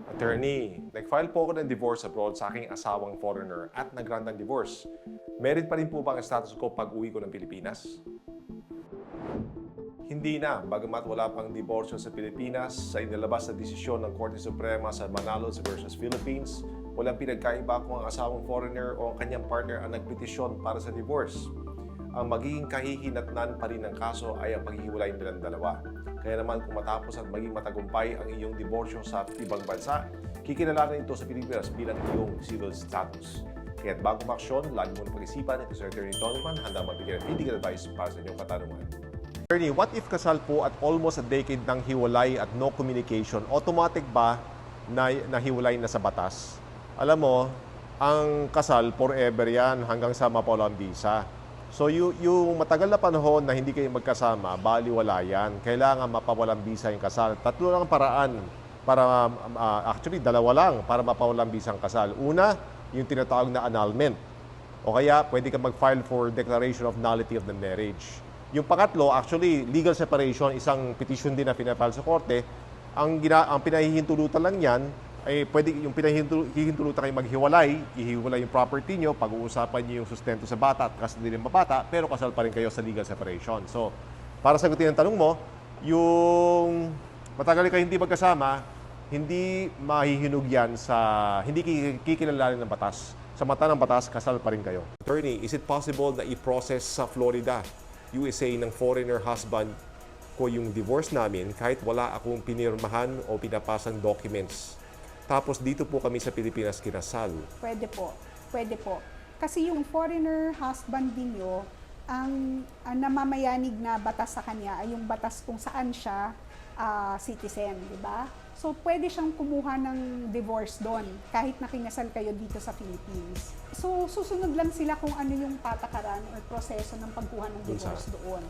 Attorney, nag-file po ako ng divorce abroad sa aking asawang foreigner at nag-grant ng divorce. Merit pa rin po ba ang status ko pag uwi ko ng Pilipinas? Hindi na, bagamat wala pang diborsyo sa Pilipinas, sa inilabas na desisyon ng Korte Suprema sa Manalos versus Philippines, walang pinagkaiba kung ang asawang foreigner o ang kanyang partner ang nagpetisyon para sa divorce. Ang magiging kahihinatnan pa rin ng kaso ay ang paghihiwalay nilang dalawa. Kaya naman kung matapos at maging matagumpay ang iyong diborsyo sa ibang bansa, kikinalanan ito sa Pilipinas bilang iyong civil status. Kaya't bago maksyon, lagi mong pag-isipan ito si Attorney Tonyman, handa magbigay ng legal advice para sa inyong katanungan. Attorney, what if kasal po at almost a decade ng hiwalay at no communication, automatic ba na nahiwalay na sa batas? Alam mo, ang kasal forever yan hanggang sa mapawalang visa. So yung matagal na panahon na hindi kayo magkasama, baliwala yan. Kailangan mapawalang visa yung kasal. Tatlo lang ang paraan para, actually dalawa lang para mapawalang visa ang kasal. Una, yung tinatawag na annulment. O kaya pwede ka mag-file for declaration of nullity of the marriage. Yung pangatlo, actually, legal separation, isang petition din na pinafile sa korte. Ang pinahihintulutan lang yan, ay pwede yung pinahihintulutan kayo maghiwalay, ihiwalay yung property nyo, pag-uusapan nyo yung sustento sa bata at custody ng bata, pero kasal pa rin kayo sa legal separation. So, para sagutin ang tanong mo, yung matagal kayo hindi magkasama, hindi mahihinog yan sa, hindi kikilalanin ng batas. Sa mata ng batas, kasal pa rin kayo. Attorney, is it possible na i-process sa Florida, USA ng foreigner husband ko yung divorce namin kahit wala akong pinirmahan o pinapasang documents? Tapos dito po kami sa Pilipinas kinasal. Pwede po. Pwede po. Kasi yung foreigner husband ninyo, ang namamayanig na batas sa kanya ay yung batas kung saan siya citizen, di ba? So, pwede siyang kumuha ng divorce doon kahit na kinasal kayo dito sa Philippines. So, susunod lang sila kung ano yung patakaran o proseso ng pagkuha ng divorce doon.